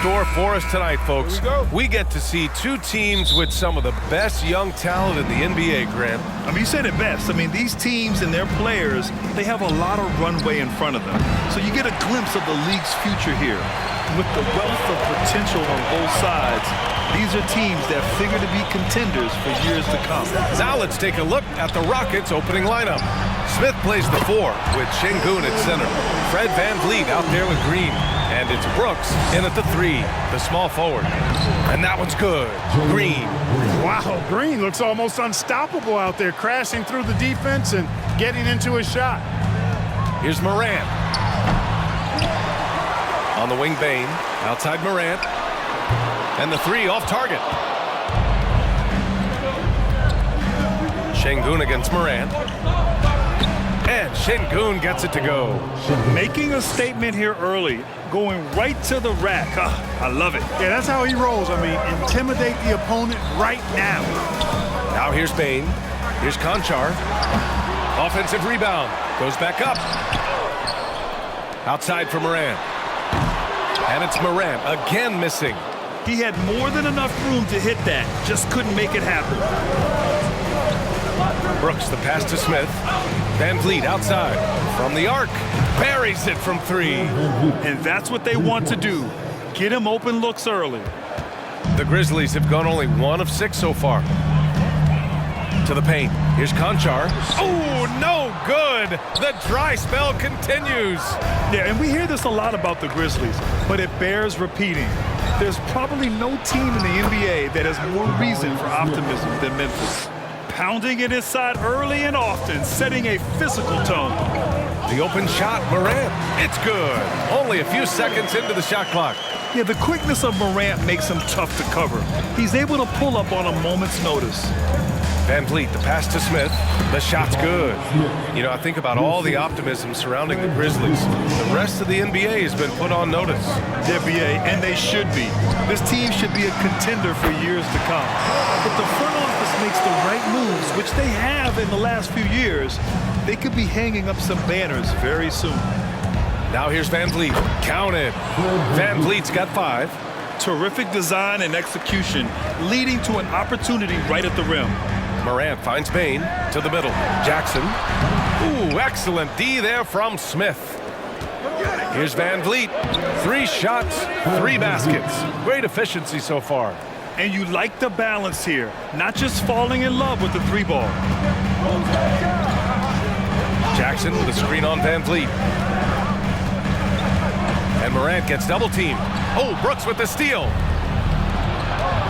store for us tonight, folks. We get to see two teams with some of the best young talent in the NBA, Grant. I mean, you said it best. I mean, these teams and their players, they have a lot of runway in front of them. So you get a glimpse of the league's future here. With the wealth of potential on both sides, these are teams that figure to be contenders for years to come. Now let's take a look at the Rockets' opening lineup. Smith plays the 4 with Şengün at center. Fred VanVleet out there with Green. And it's Brooks in at the 3, the small forward. And that one's good. Green. Wow, Green looks almost unstoppable out there, crashing through the defense and getting into his shot. Here's Morant. On the wing, Bane. Outside Morant. And the 3 off target. Şengün against Morant. And Şengün gets it to go. Making a statement here early, going right to the rack. I love it. Yeah, that's how he rolls. I mean, intimidate the opponent right now. Now here's Bane. Here's Conchar. Offensive rebound. Goes back up. Outside for Morant. And it's Morant again missing. He had more than enough room to hit that. Just couldn't make it happen. Brooks, the pass to Smith. VanVleet outside. From the arc. Buries it from 3. And that's what they want to do. Get him open looks early. The Grizzlies have gone only 1 of 6 so far. To the paint. Here's Conchar. Oh, no good. The dry spell continues. Yeah, and we hear this a lot about the Grizzlies, but it bears repeating. There's probably no team in the NBA that has more reason for optimism than Memphis. Pounding it inside early and often, setting a physical tone. The open shot, Morant. It's good. Only a few seconds into the shot clock. Yeah, the quickness of Morant makes him tough to cover. He's able to pull up on a moment's notice. VanVleet, the pass to Smith. The shot's good. You know, I think about all the optimism surrounding the Grizzlies. The rest of the NBA has been put on notice. The NBA, and they should be. This team should be a contender for years to come. But the front office makes the right moves, which they have in the last few years. They could be hanging up some banners very soon. Now here's VanVleet. Count it. VanVleet's got 5. Terrific design and execution, leading to an opportunity right at the rim. Morant finds Bane to the middle. Jackson. Ooh, excellent D there from Smith. Here's VanVleet. 3 shots, 3 baskets. Great efficiency so far. And you like the balance here, not just falling in love with the 3 ball. Jackson with a screen on VanVleet. And Morant gets double teamed. Oh, Brooks with the steal.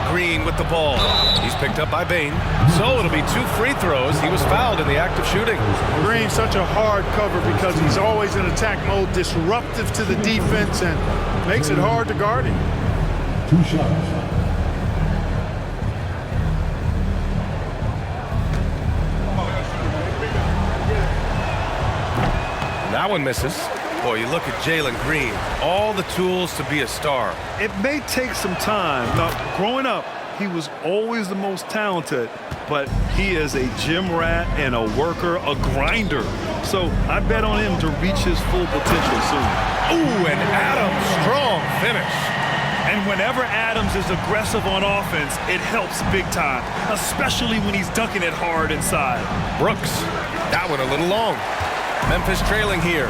Green with the ball. He's picked up by Bane. So it'll be 2 free throws. He was fouled in the act of shooting. Green's such a hard cover because he's always in attack mode, disruptive to the defense, and makes it hard to guard him. 2 shots. That one misses. Boy, you look at Jalen Green, all the tools to be a star. It may take some time. Now, growing up, he was always the most talented, but he is a gym rat and a worker, a grinder. So I bet on him to reach his full potential soon. Ooh, and Adams, strong finish. And whenever Adams is aggressive on offense, it helps big time, especially when he's dunking it hard inside. Brooks, that one a little long. Memphis trailing here.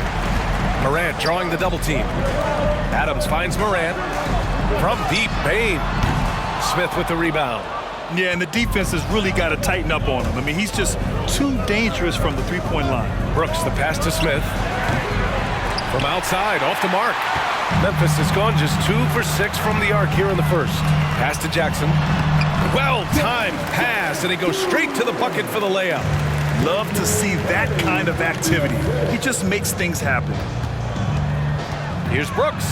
Morant drawing the double team. Adams finds Morant. From deep, Bane. Smith with the rebound. Yeah, and the defense has really got to tighten up on him. I mean, he's just too dangerous from the three-point line. Brooks, the pass to Smith. From outside, off the mark. Memphis has gone just 2 for 6 from the arc here in the first. Pass to Jackson. Well-timed pass, and he goes straight to the bucket for the layup. Love to see that kind of activity. He just makes things happen. Here's Brooks.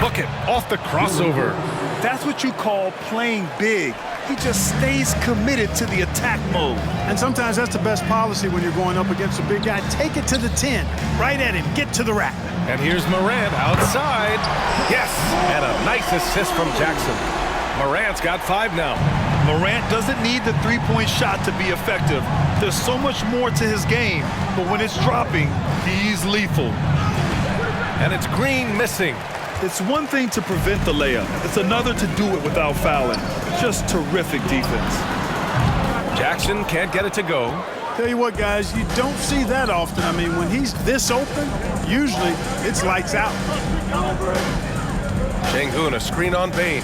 Book it off the crossover. That's what you call playing big. He just stays committed to the attack mode. And sometimes that's the best policy when you're going up against a big guy. Take it to the 10. Right at him. Get to the rack. And here's Morant outside. Yes, and a nice assist from Jackson. Morant's got 5 now. Morant doesn't need the three-point shot to be effective. There's so much more to his game, but when it's dropping, he's lethal. And it's Green missing. It's one thing to prevent the layup. It's another to do it without fouling. Just terrific defense. Jackson can't get it to go. Tell you what, guys, you don't see that often. I mean, when he's this open, usually it's lights out. Şengün, a screen on Bain.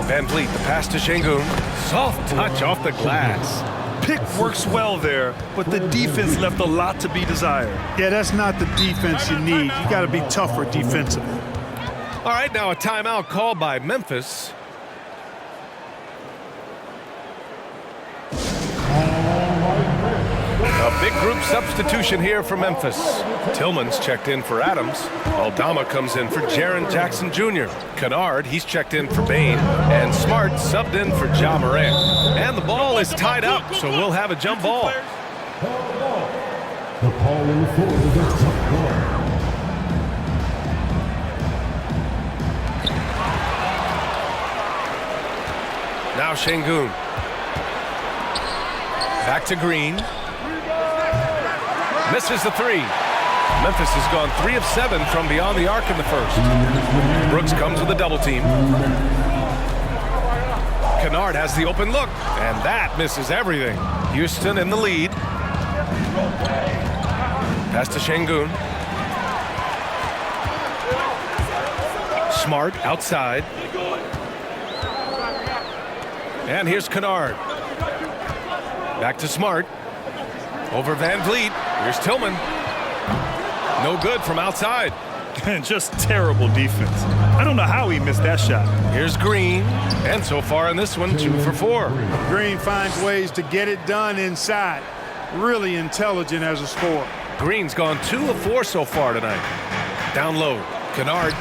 Van Vliet, the pass to Şengün. Soft touch off the glass. Pick works well there, but the defense left a lot to be desired. Yeah, that's not the defense you need. You got to be tougher defensively. All right, now a timeout called by Memphis. A big group substitution here for Memphis. Tillman's checked in for Adams. Aldama comes in for Jaren Jackson Jr. Kennard, he's checked in for Bain. And Smart subbed in for Ja Morant. And the ball is tied up, so we'll have a jump ball. The call on the floor is a jump ball. Now Şengün. Back to Green. Misses the three. Memphis has gone 3 of 7 from beyond the arc in the first. Brooks comes with a double team. Kennard has the open look, and that misses everything. Houston in the lead. Pass to Şengün. Smart outside. And here's Kennard. Back to Smart. Over Van Vliet. Here's Tillman. No good from outside. Just terrible defense. I don't know how he missed that shot. Here's Green. And so far in this one, 2 for 4. Green finds ways to get it done inside. Really intelligent as a scorer. Green's gone 2 of 4 so far tonight. Down low. Kennard,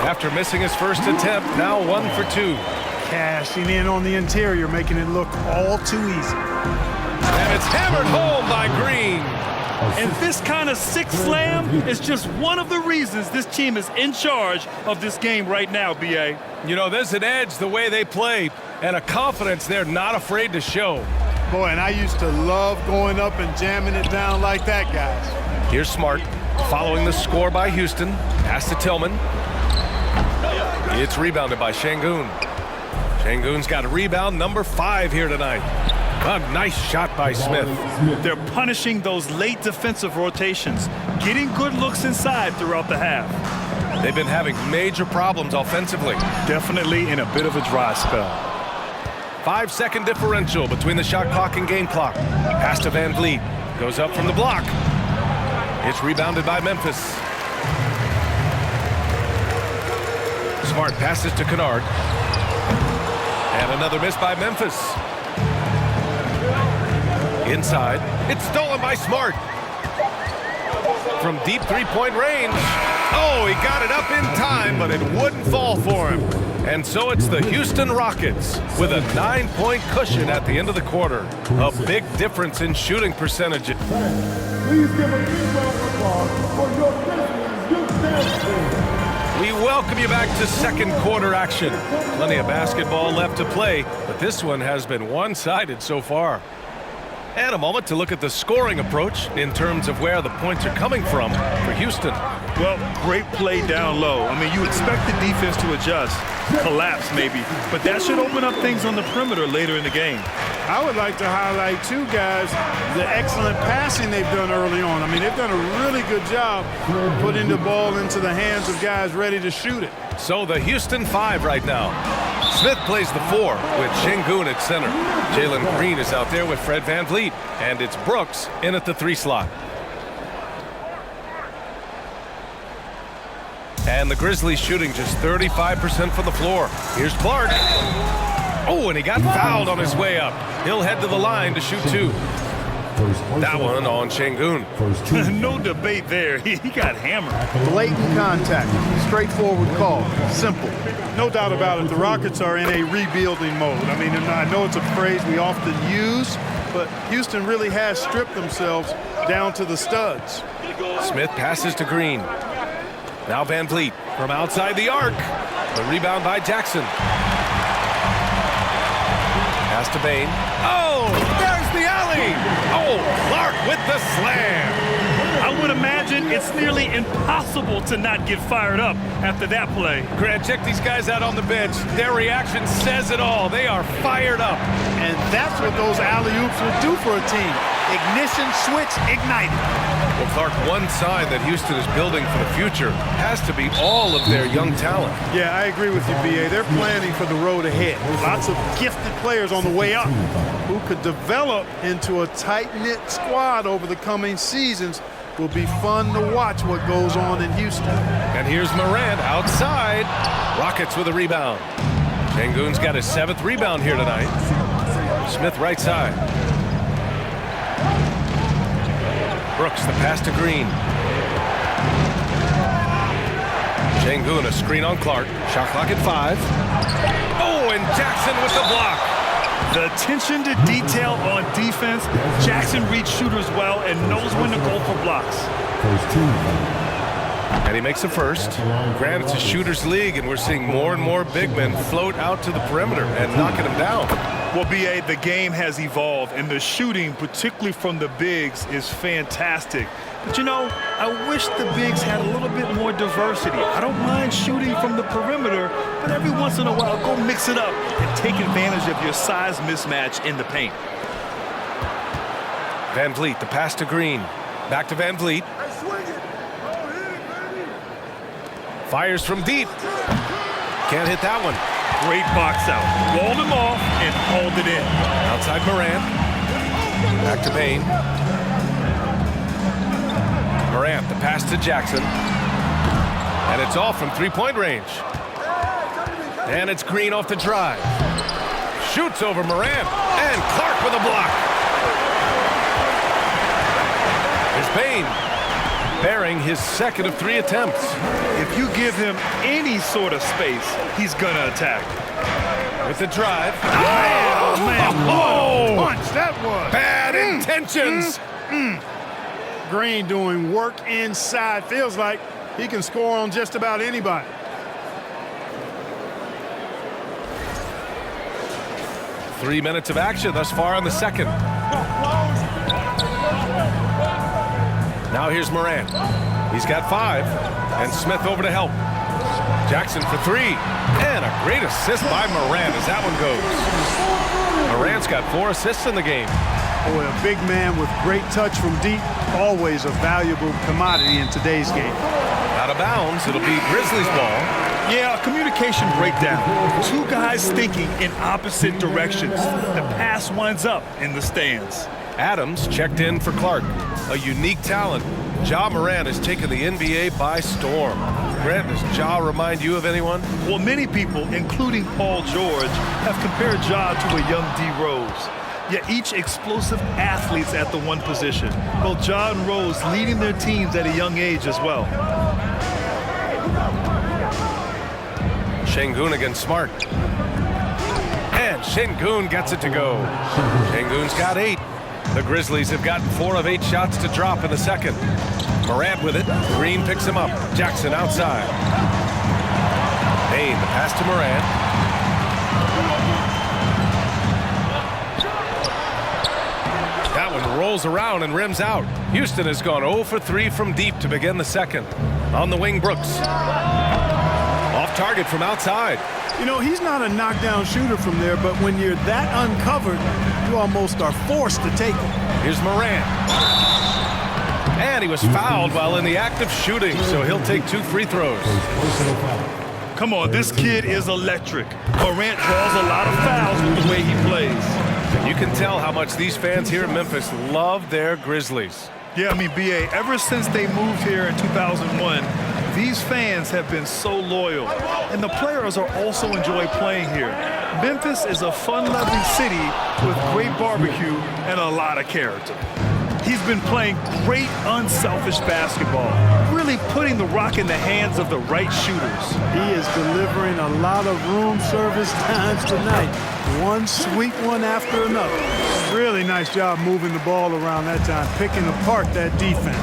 after missing his first attempt, now 1 for 2. Cashing in on the interior, making it look all too easy. And it's hammered home by Green. And this kind of sick slam is just one of the reasons this team is in charge of this game right now, B.A. You know, there's an edge the way they play and a confidence they're not afraid to show. Boy, and I used to love going up and jamming it down like that, guys. Here's Smart, following the score by Houston. Pass to Tillman. It's rebounded by Şengün. Şengün's got a rebound number 5 here tonight. A nice shot by Smith. They're punishing those late defensive rotations, getting good looks inside throughout the half. They've been having major problems offensively. Definitely in a bit of a dry spell. 5-second differential between the shot clock and game clock. Pass to Van Vliet. Goes up from the block. It's rebounded by Memphis. Smart passes to Kennard. And another miss by Memphis. Inside. It's stolen by Smart. From deep three-point range. Oh, he got it up in time, but it wouldn't fall for him. And so it's the Houston Rockets with a 9-point cushion at the end of the quarter. A big difference in shooting percentages. Please give a big round of applause for your Grizzlies youth dance team. We welcome you back to second quarter action. Plenty of basketball left to play, but this one has been one-sided so far. And a moment to look at the scoring approach in terms of where the points are coming from for Houston. Well, great play down low. I mean, you expect the defense to adjust, collapse maybe, but that should open up things on the perimeter later in the game. I would like to highlight, too, guys, the excellent passing they've done early on. I mean, they've done a really good job putting the ball into the hands of guys ready to shoot it. So the Houston 5 right now. Smith plays the 4 with Şengün at center. Jalen Green is out there with Fred Van Vliet. And it's Brooks in at the 3 slot. And the Grizzlies shooting just 35% from the floor. Here's Clark. Oh, and he got fouled on his way up. He'll head to the line to shoot 2. That one on Şengün. No debate there. He got hammered. Blatant contact. Straightforward call. Simple. No doubt about it. The Rockets are in a rebuilding mode. I mean, I know it's a phrase we often use, but Houston really has stripped themselves down to the studs. Smith passes to Green. Now Van Vliet from outside the arc. The rebound by Jackson. Pass to Bain. Oh, there's the alley. Oh, Clark with the slam. I would imagine it's nearly impossible to not get fired up after that play. Grant, check these guys out on the bench. Their reaction says it all. They are fired up. And that's what those alley-oops will do for a team. Ignition switch ignited. Well, Clark, one sign that Houston is building for the future has to be all of their young talent. Yeah, I agree with you, B.A. They're planning for the road ahead. Lots of gifted players on the way up who could develop into a tight-knit squad over the coming seasons. Will be fun to watch what goes on in Houston. And here's Morant outside. Rockets with a rebound. Şengün's got his 7th rebound here tonight. Smith right side. Brooks, the pass to Green. Şengün, a screen on Clark. Shot clock at 5. Oh, and Jackson with the block. The attention to detail on defense. Jackson reads shooters well and knows when to go for blocks. And he makes a first. Grant, it's a shooter's league, and we're seeing more and more big men float out to the perimeter and knocking them down. Well, B.A., the game has evolved, and the shooting, particularly from the bigs, is fantastic. But, you know, I wish the bigs had a little bit more diversity. I don't mind shooting from the perimeter, but every once in a while, go mix it up and take advantage of your size mismatch in the paint. Van Vliet, the pass to Green. Back to Van Vliet. Fires from deep. Can't hit that one. Great box out. Walled him off and hauled it in. Outside Morant. Back to Payne. Morant, the pass to Jackson. And it's all from three-point range. And it's Green off the drive. Shoots over Morant. And Clark with a block. Here's Payne, bearing his 2nd of 3 attempts. If you give him any sort of space, he's going to attack. With the drive. Oh, man. Oh! Punch, that was. Bad intentions. Green doing work inside. Feels like he can score on just about anybody. Three minutes of action thus far in the second. Now here's Morant. He's got 5. And Smith over to help. Jackson for 3. And a great assist by Morant as that one goes. Morant's got 4 assists in the game. Boy, a big man with great touch from deep. Always a valuable commodity in today's game. Out of bounds, it'll be Grizzlies ball. Yeah, a communication breakdown. 2 guys thinking in opposite directions. The pass winds up in the stands. Adams checked in for Clark. A unique talent. Ja Morant has taken the NBA by storm. Grant, does Ja remind you of anyone? Well, many people, including Paul George, have compared Ja to a young D. Rose. Yet each explosive athletes at the one position. Both Ja and Rose leading their teams at a young age as well. Şengün against Smart. And Şengün gets it to go. Şengün's got 8. The Grizzlies have gotten 4 of 8 shots to drop in the second. Morant with it. Green picks him up. Jackson outside. Payne, the pass to Morant. That one rolls around and rims out. Houston has gone 0 for 3 from deep to begin the second. On the wing, Brooks. Off target from outside. You know, he's not a knockdown shooter from there, but when you're that uncovered, you almost are forced to take it. Here's Morant. And he was fouled while in the act of shooting, so he'll take 2 free throws. Come on, this kid is electric. Morant draws a lot of fouls with the way he plays. You can tell how much these fans here in Memphis love their Grizzlies. Yeah, I mean, B.A., ever since they moved here in 2001, these fans have been so loyal, and the players are also enjoy playing here. Memphis is a fun-loving city with great barbecue and a lot of character. He's been playing great, unselfish basketball, really putting the rock in the hands of the right shooters. He is delivering a lot of room service times tonight. One sweet one after another. Really nice job moving the ball around that time, picking apart that defense.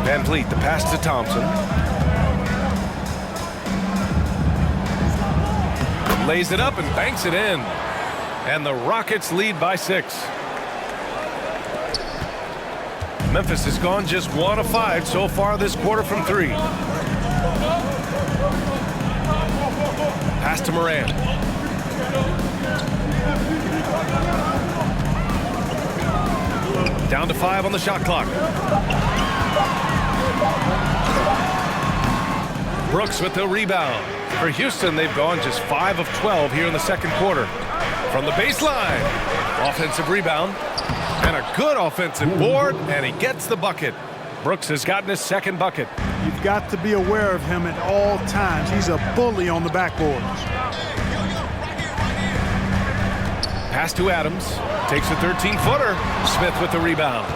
Van Vliet, the pass to Thompson. Lays it up and banks it in. And the Rockets lead by 6. Memphis has gone just 1 of 5 so far this quarter from 3. Pass to Morant. Down to 5 on the shot clock. Brooks with the rebound. For Houston, they've gone just 5 of 12 here in the second quarter. From the baseline, offensive rebound, and a good offensive board, and he gets the bucket. Brooks has gotten his second bucket. You've got to be aware of him at all times. He's a bully on the backboards. Pass to Adams. Takes a 13-footer. Smith with the rebound.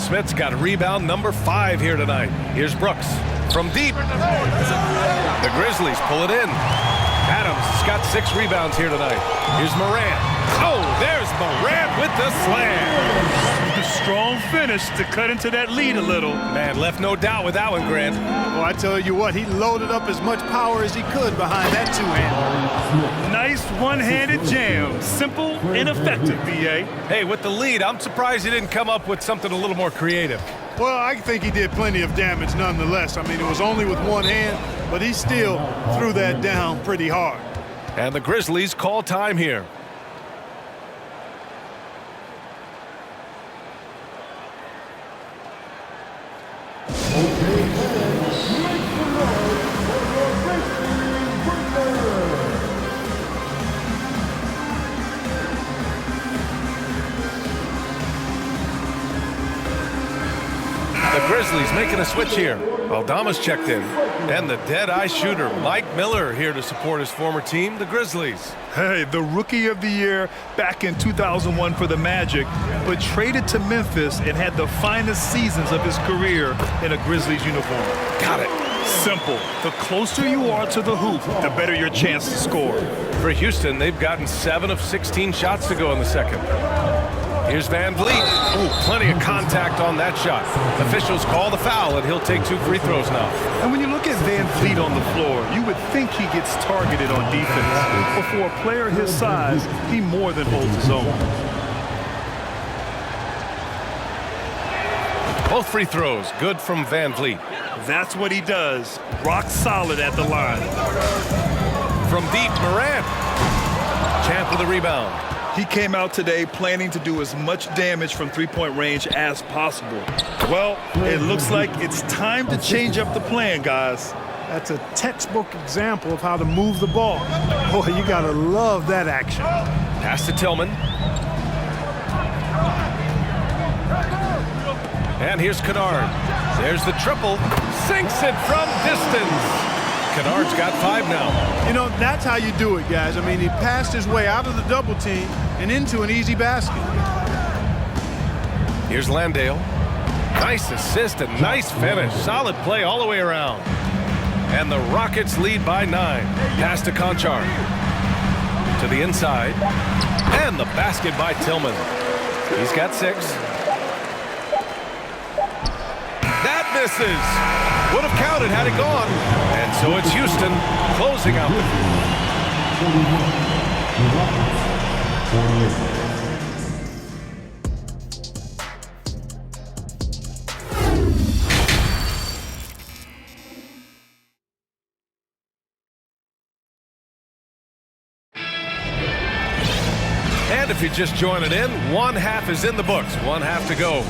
Smith's got rebound number 5 here tonight. Here's Brooks from deep. The Grizzlies pull it in. Adams has got 6 rebounds here tonight. Here's Morant. Oh, there's Morant with the slam. A strong finish to cut into that lead a little. Man, left no doubt with that one, Grant. Well, I tell you what, he loaded up as much power as he could behind that two-hander. Nice one-handed jam. Simple and effective, B.A. Hey, with the lead, I'm surprised he didn't come up with something a little more creative. Well, I think he did plenty of damage nonetheless. I mean, it was only with one hand, but he still threw that down pretty hard. And the Grizzlies call time here. The Grizzlies making a switch here. Aldama's checked in. And the dead-eye shooter, Mike Miller, here to support his former team, the Grizzlies. Hey, the Rookie of the Year back in 2001 for the Magic, but traded to Memphis and had the finest seasons of his career in a Grizzlies uniform. Got it. Simple. The closer you are to the hoop, the better your chance to score. For Houston, they've gotten 7 of 16 shots to go in the second. Here's Van Vliet. Ooh, plenty of contact on that shot. Officials call the foul, and he'll take 2 free throws now. And when you look at Van Vliet on the floor, you would think he gets targeted on defense. But for a player his size, he more than holds his own. Both free throws, good from Van Vliet. That's what he does. Rock solid at the line. From deep, Morant. Champ with the rebound. He came out today planning to do as much damage from three-point range as possible. Well, it looks like it's time to change up the plan, guys. That's a textbook example of how to move the ball. Boy, you gotta love that action. Pass to Tillman. And here's Kennard. There's the triple. Sinks it from distance. Kennard's got 5 now. You know, that's how you do it, guys. I mean, he passed his way out of the double team and into an easy basket. Here's Landale. Nice assist and nice finish. Solid play all the way around. And the Rockets lead by 9. Pass to Conchar. To the inside. And the basket by Tillman. He's got 6. That misses. Would have counted had it gone. And so it's Houston closing out And if you're just joining in, 1 half is in the books. 1 half to go.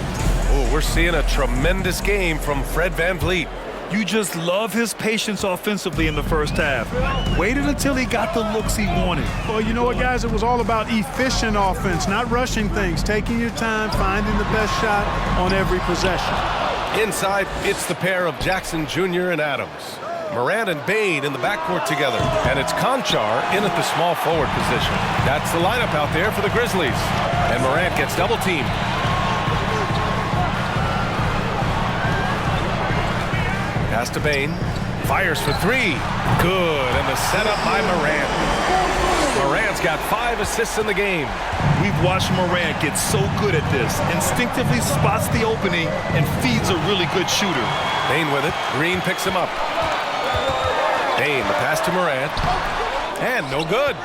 Oh, we're seeing a tremendous game from Fred Van Vliet. You just love his patience offensively in the first half. Waited until he got the looks he wanted. Well, you know what, guys? It was all about efficient offense, not rushing things, taking your time, finding the best shot on every possession. Inside, it's the pair of Jackson Jr. and Adams. Morant and Bain in the backcourt together. And it's Conchar in at the small forward position. That's the lineup out there for the Grizzlies. And Morant gets double-teamed. Pass to Bain. Fires for 3. Good. And the setup by Morant. Morant's got 5 assists in the game. We've watched Morant get so good at this. Instinctively spots the opening and feeds a really good shooter. Bain with it. Green picks him up. Bain, the pass to Morant. And no good.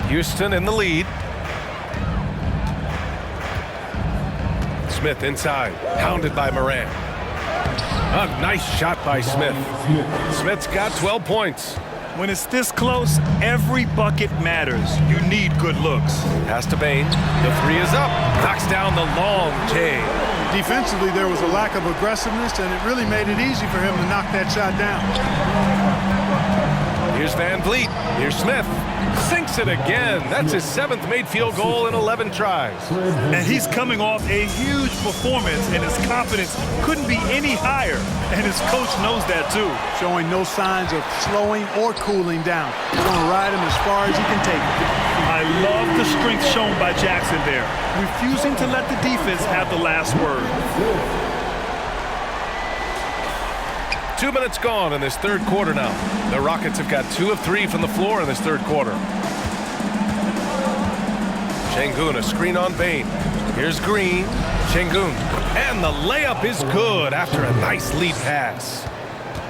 Houston in the lead. Smith inside, hounded by Moran. A nice shot by Smith. Smith's got 12 points. When it's this close, every bucket matters. You need good looks. Pass to Bain. The three is up. Knocks down the long J. Defensively, there was a lack of aggressiveness, and it really made it easy for him to knock that shot down. Here's Van Vliet. Here's Smith. Sinks it again. That's his 7th made field goal in 11 tries. And he's coming off a huge performance, and his confidence couldn't be any higher. And his coach knows that, too. Showing no signs of slowing or cooling down. He's going to ride him as far as he can take it. I love the strength shown by Jackson there, refusing to let the defense have the last word. 2 minutes gone in this third quarter now. The Rockets have got 2 of 3 from the floor in this third quarter. Şengün, a screen on Bain. Here's Green. Şengün. And the layup is good after a nice lead pass.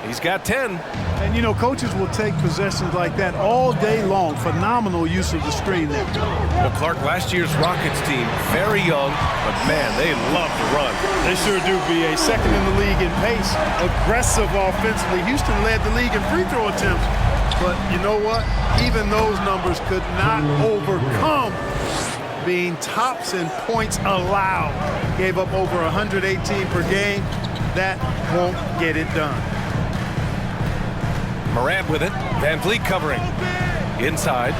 He's got 10. And, you know, coaches will take possessions like that all day long. Phenomenal use of the screen there. Well, Clark, last year's Rockets team, very young, but, man, they love to run. They sure do, B.A. Second in the league in pace. Aggressive offensively. Houston led the league in free throw attempts. But you know what? Even those numbers could not overcome being tops in points allowed. Gave up over 118 per game. That won't get it done. Morant with it. Van Vliet covering. Inside.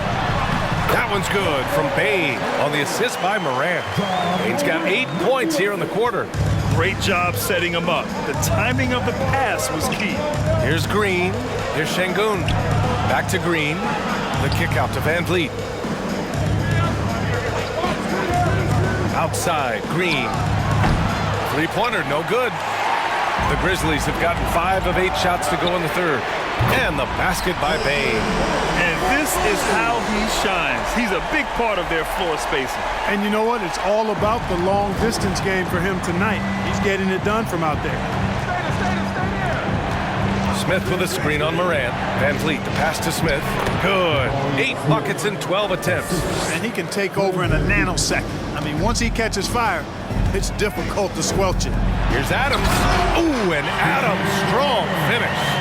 That one's good from Bain on the assist by Morant. Bain's got 8 points here in the quarter. Great job setting him up. The timing of the pass was key. Here's Green. Here's Şengün. Back to Green. The kick out to Van Vliet. Outside, Green. Three-pointer, no good. The Grizzlies have gotten 5 of 8 shots to go in the third. And the basket by Bain. And this is how he shines. He's a big part of their floor spacing. And you know what? It's all about the long distance game for him tonight. He's getting it done from out there. Smith with a screen on Morant. Van Vliet, the pass to Smith. Good. 8 buckets in 12 attempts. And he can take over in a nanosecond. I mean, once he catches fire, it's difficult to squelch it. Here's Adams. Ooh, and Adams, strong finish.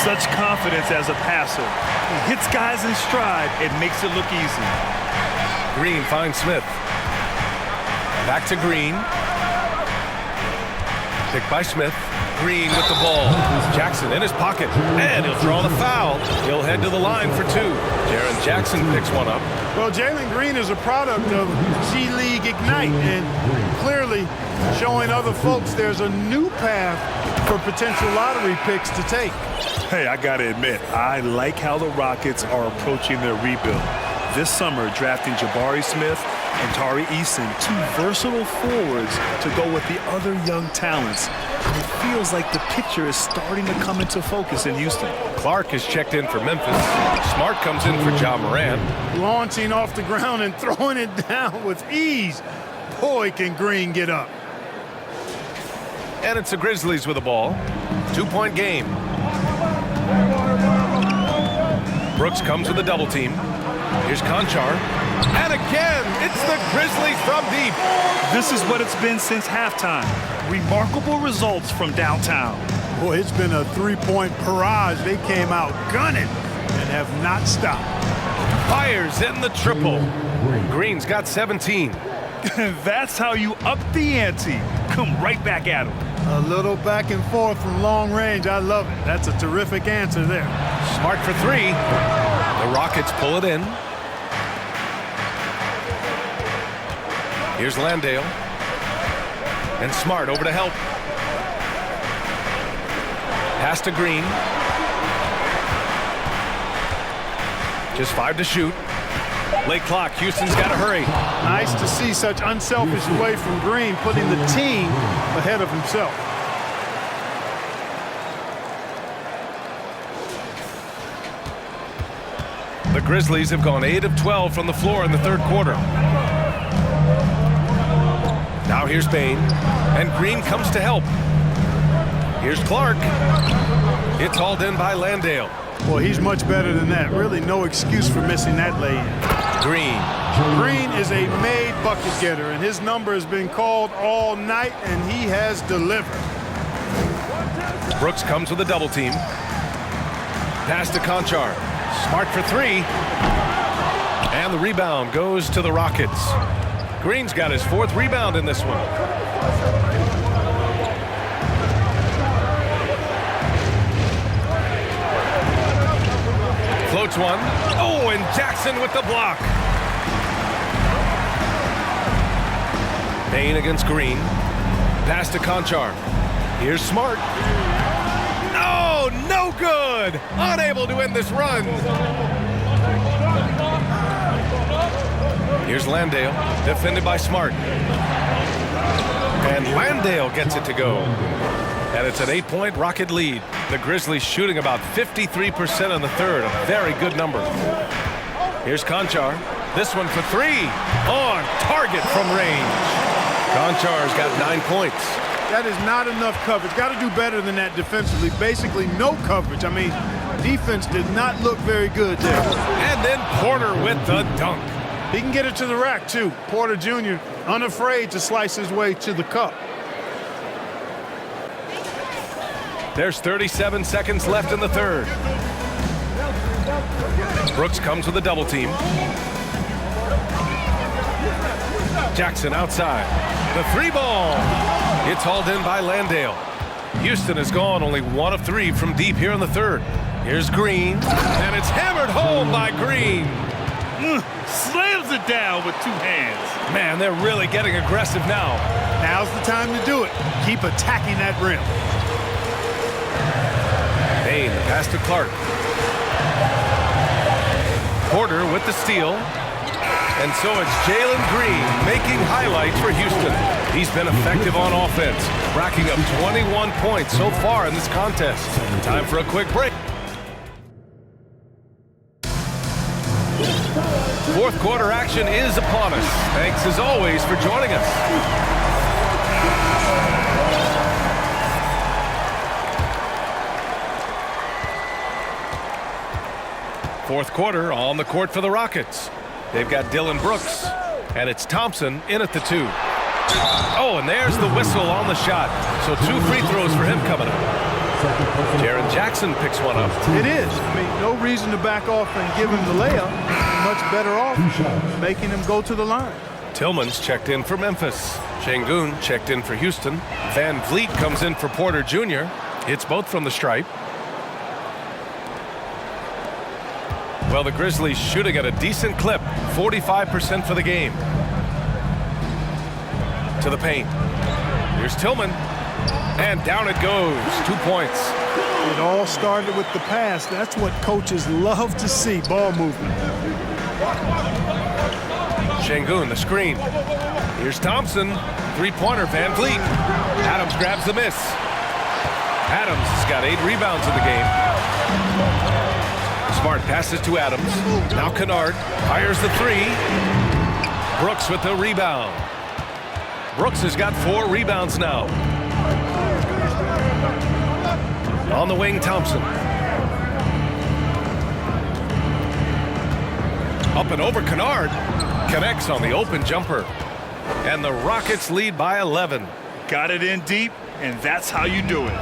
Such confidence as a passer. He hits guys in stride. It makes it look easy. Green finds Smith. Back to Green. Picked by Smith. Green with the ball. Jackson in his pocket. And he'll draw the foul. He'll head to the line for 2. Jaren Jackson picks one up. Well, Jalen Green is a product of G League Ignite and clearly showing other folks there's a new path for potential lottery picks to take. Hey, I gotta admit, I like how the Rockets are approaching their rebuild. This summer, drafting Jabari Smith and Tari Eason, 2 versatile forwards to go with the other young talents. And it feels like the picture is starting to come into focus in Houston. Clark has checked in for Memphis. Smart comes in for Ja Morant. Launching off the ground and throwing it down with ease. Boy, can Green get up. And it's the Grizzlies with the ball. 2-point game. Brooks comes with a double team. Here's Conchar. And again, it's the Grizzlies from deep. This is what it's been since halftime. Remarkable results from downtown. Boy, it's been a 3-point barrage. They came out gunning and have not stopped. Fires in the triple. Green's got 17. That's how you up the ante. Come right back at him. A little back and forth from long range. I love it. That's a terrific answer there. Smart for 3. The Rockets pull it in. Here's Landale. And Smart over to help. Pass to Green. Just 5 to shoot. Late clock. Houston's got to hurry. Nice to see such unselfish play from Green, putting the team ahead of himself. The Grizzlies have gone 8 of 12 from the floor in the third quarter. Now here's Bain, and Green comes to help. Here's Clark. It's hauled in by Landale. Well, he's much better than that. Really no excuse for missing that lay-in. Green. Green is a made bucket getter, and his number has been called all night, and he has delivered. Brooks comes with a double team. Pass to Conchar. Smart for three. And the rebound goes to the Rockets. Green's got his 4th rebound in this one. Floats one. Oh, and Jackson with the block. Payne against Green. Pass to Conchar. Here's Smart. Oh, no good. Unable to end this run. Here's Landale, defended by Smart. And Landale gets it to go. And it's an 8-point Rocket lead. The Grizzlies shooting about 53% in the third, a very good number. Here's Conchar. This one for three. On target from range. Conchar's got 9 points. That is not enough coverage. Got to do better than that defensively. Basically no coverage. I mean, defense did not look very good there. And then Porter with the dunk. He can get it to the rack, too. Porter Jr. unafraid to slice his way to the cup. There's 37 seconds left in the third. Brooks comes with a double team. Jackson outside. The 3-ball. It's hauled in by Landale. Houston has gone only 1 of 3 from deep here in the third. Here's Green. And it's hammered home by Green. Slams it down with 2 hands. Man, they're really getting aggressive now. Now's the time to do it. Keep attacking that rim. Payne, the pass to Clark. Porter with the steal. And so it's Jalen Green making highlights for Houston. He's been effective on offense, racking up 21 points so far in this contest. Time for a quick break. 4th quarter action is upon us. Thanks as always for joining us. Fourth quarter on the court for the Rockets. They've got Dylan Brooks, and it's Thompson in at the 2. Oh, and there's the whistle on the shot. So 2 free throws for him coming up. Jaren Jackson picks one up. It is. I mean, no reason to back off and give him the layup. Much better off making him go to the line. Tillman's checked in for Memphis. Şengün checked in for Houston. Van Vliet comes in for Porter Jr. Hits both from the stripe. Well, the Grizzlies shooting at a decent clip, 45% for the game. To the paint. Here's Tillman. And down it goes. 2 points. It all started with the pass. That's what coaches love to see, ball movement. Şengün, the screen. Here's Thompson. 3-pointer, Van Vliet. Adams grabs the miss. Adams has got 8 rebounds in the game. Smart passes to Adams. Now Kennard fires the 3. Brooks with the rebound. Brooks has got 4 rebounds now. On the wing, Thompson. Up and over Kennard. Connects on the open jumper. And the Rockets lead by 11. Got it in deep, and that's how you do it.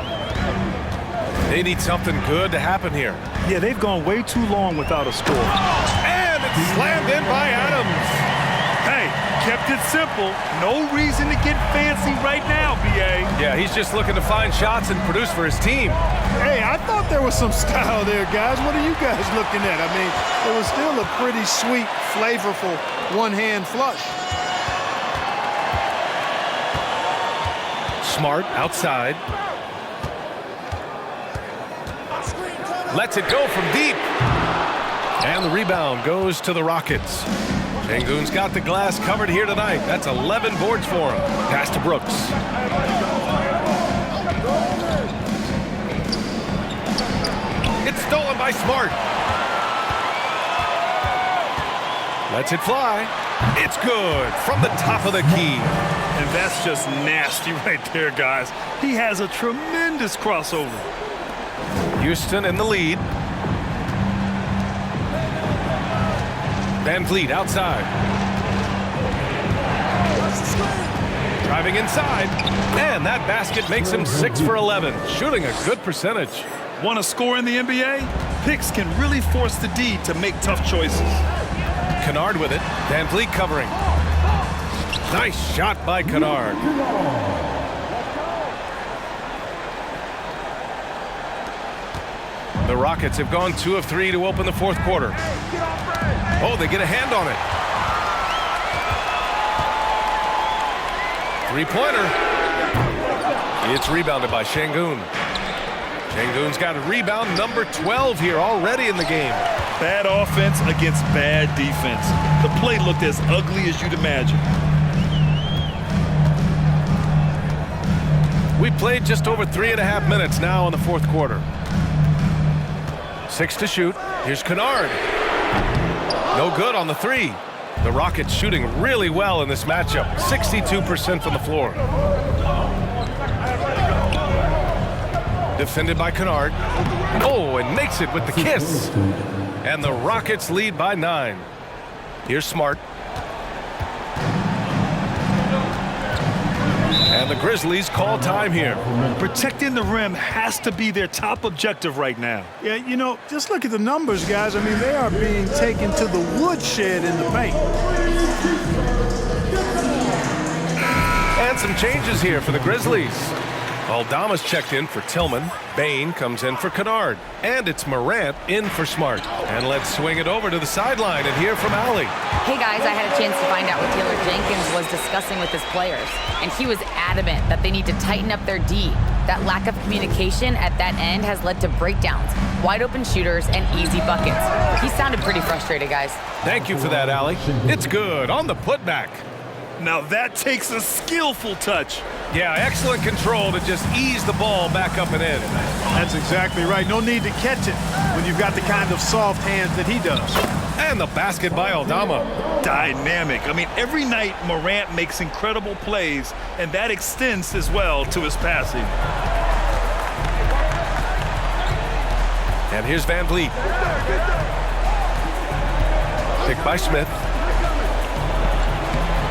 They need something good to happen here. Yeah, they've gone way too long without a score. And it's slammed in by Adams. Hey, kept it simple. No reason to get fancy right now, B.A. Yeah, he's just looking to find shots and produce for his team. Hey, I thought there was some style there, guys. What are you guys looking at? I mean, it was still a pretty sweet, flavorful one-hand flush. Smart outside. Lets it go from deep. And the rebound goes to the Rockets. Şengün's got the glass covered here tonight. That's 11 boards for him. Pass to Brooks. It's stolen by Smart. Lets it fly. It's good from the top of the key. And that's just nasty right there, guys. He has a tremendous crossover. Houston in the lead. Van Vliet outside. Driving inside. And that basket makes him 6 for 11, shooting a good percentage. Want to score in the NBA? Picks can really force the D to make tough choices. Kennard with it. Van Vliet covering. Nice shot by Kennard. The Rockets have gone 2 of 3 to open the fourth quarter. Oh, they get a hand on it. Three-pointer. It's rebounded by Şengün. Şengün's got a rebound number 12 here already in the game. Bad offense against bad defense. The play looked as ugly as you'd imagine. We played just over 3.5 minutes now in the fourth quarter. 6 to shoot. Here's Kennard. No good on the three. The Rockets shooting really well in this matchup. 62% from the floor. Defended by Kennard. Oh, and makes it with the kiss. And the Rockets lead by 9. Here's Smart. And the Grizzlies call time here. Protecting the rim has to be their top objective right now. Yeah, you know, just look at the numbers, guys. I mean, they are being taken to the woodshed in the paint. And some changes here for the Grizzlies. Aldama's checked in for Tillman. Bain comes in for Kennard. And it's Morant in for Smart. And let's swing it over to the sideline and hear from Allie. Hey guys, I had a chance to find out what Taylor Jenkins was discussing with his players. And he was adamant that they need to tighten up their D. That lack of communication at that end has led to breakdowns, wide open shooters, and easy buckets. He sounded pretty frustrated, guys. Thank you for that, Allie. It's good on the putback. Now that takes a skillful touch. Yeah, excellent control to just ease the ball back up and in. That's exactly right. No need to catch it when you've got the kind of soft hands that he does. And the basket by Aldama. Dynamic. I mean, every night Morant makes incredible plays, and that extends as well to his passing. And here's Van Vliet. Picked by Smith.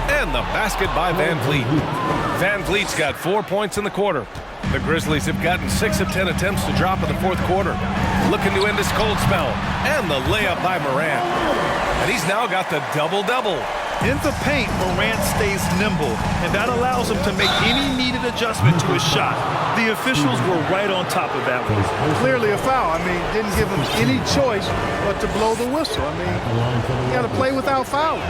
And the basket by Van Vliet. Van Vliet's got 4 points in the quarter. The Grizzlies have gotten 6 of 10 attempts to drop in the fourth quarter. Looking to end this cold spell. And the layup by Morant. And he's now got the double-double. In the paint, Morant stays nimble, and that allows him to make any needed adjustment to his shot. The officials were right on top of that one. Clearly a foul. I mean, didn't give him any choice but to blow the whistle. I mean, you got to play without fouling.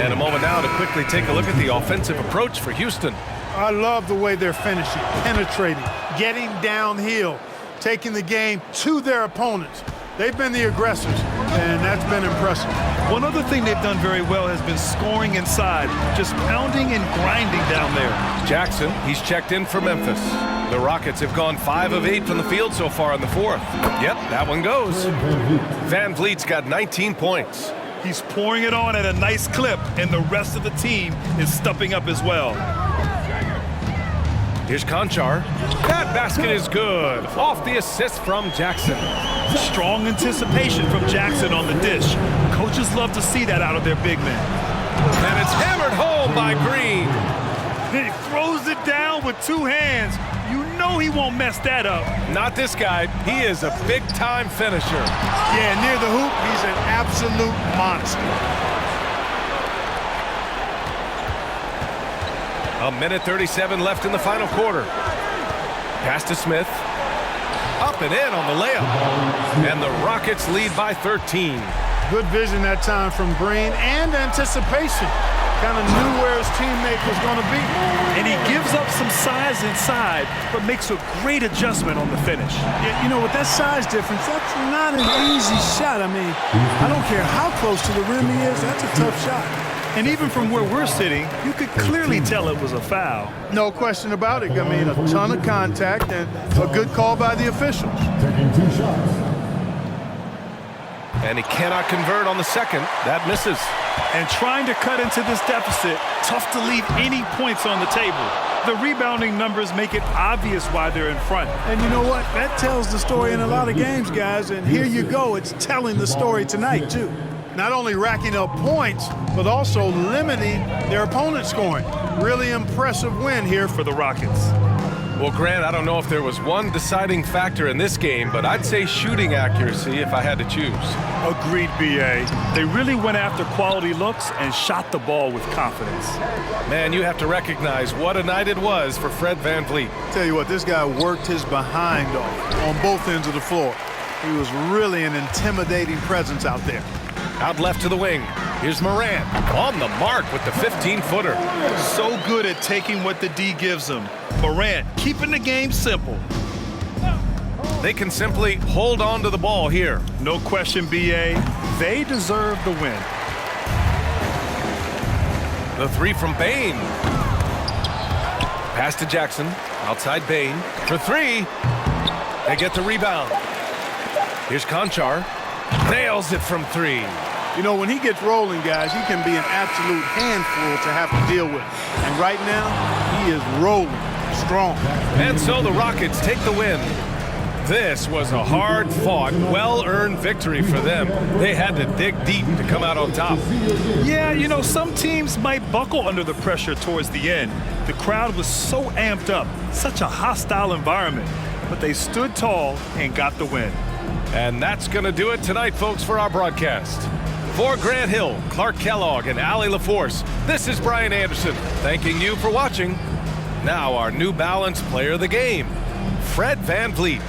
And a moment now to quickly take a look at the offensive approach for Houston. I love the way they're finishing, penetrating, getting downhill, taking the game to their opponents. They've been the aggressors, and that's been impressive. One other thing they've done very well has been scoring inside, just pounding and grinding down there. Jackson, he's checked in for Memphis. The Rockets have gone 5 of 8 from the field so far in the fourth. Yep, that one goes. Van Vliet's got 19 points. He's pouring it on at a nice clip, and the rest of the team is stepping up as well. Here's Conchar. That basket is good. Off the assist from Jackson. Strong anticipation from Jackson on the dish. Coaches love to see that out of their big men. And it's hammered home by Green. He throws it down with 2 hands. You know he won't mess that up. Not this guy. He is a big-time finisher. Yeah, near the hoop, he's an absolute monster. A minute 37 left in the final quarter. Pass to Smith. Up and in on the layup. And the Rockets lead by 13. Good vision that time from Green and anticipation. Kind of knew where his teammate was going to be. And he gives up some size inside, but makes a great adjustment on the finish. Yeah, you know, with that size difference, that's not an easy shot. I mean, I don't care how close to the rim he is, that's a tough shot. And even from where we're sitting, you could clearly tell it was a foul. No question about it. I mean, a ton of contact and a good call by the officials. Taking 2 shots. And he cannot convert on the second. That misses. And trying to cut into this deficit, tough to leave any points on the table. The rebounding numbers make it obvious why they're in front. And you know what? That tells the story in a lot of games, guys. And here you go. It's telling the story tonight, too. not only racking up points, but also limiting their opponent's scoring. Really impressive win here for the Rockets. Well, Grant, I don't know if there was one deciding factor in this game, but I'd say shooting accuracy if I had to choose. Agreed, B.A. They really went after quality looks and shot the ball with confidence. Man, you have to recognize what a night it was for Fred VanVleet. Tell you what, this guy worked his behind off on both ends of the floor. He was really an intimidating presence out there. Out left to the wing. Here's Morant on the mark with the 15-footer. So good at taking what the D gives him. Morant keeping the game simple. They can simply hold on to the ball here. No question, B.A. They deserve the win. The three from Bain. Pass to Jackson. Outside Bain. For three. They get the rebound. Here's Conchar. Nails it from three. You know, when he gets rolling, guys, he can be an absolute handful to have to deal with. And right now, he is rolling strong. And so the Rockets take the win. This was a hard-fought, well-earned victory for them. They had to dig deep to come out on top. Yeah, you know, some teams might buckle under the pressure towards the end. The crowd was so amped up, such a hostile environment. But they stood tall and got the win. And that's going to do it tonight, folks, for our broadcast. For Grant Hill, Clark Kellogg, and Allie LaForce, this is Brian Anderson, thanking you for watching. Now our New Balance player of the game, Fred VanVleet.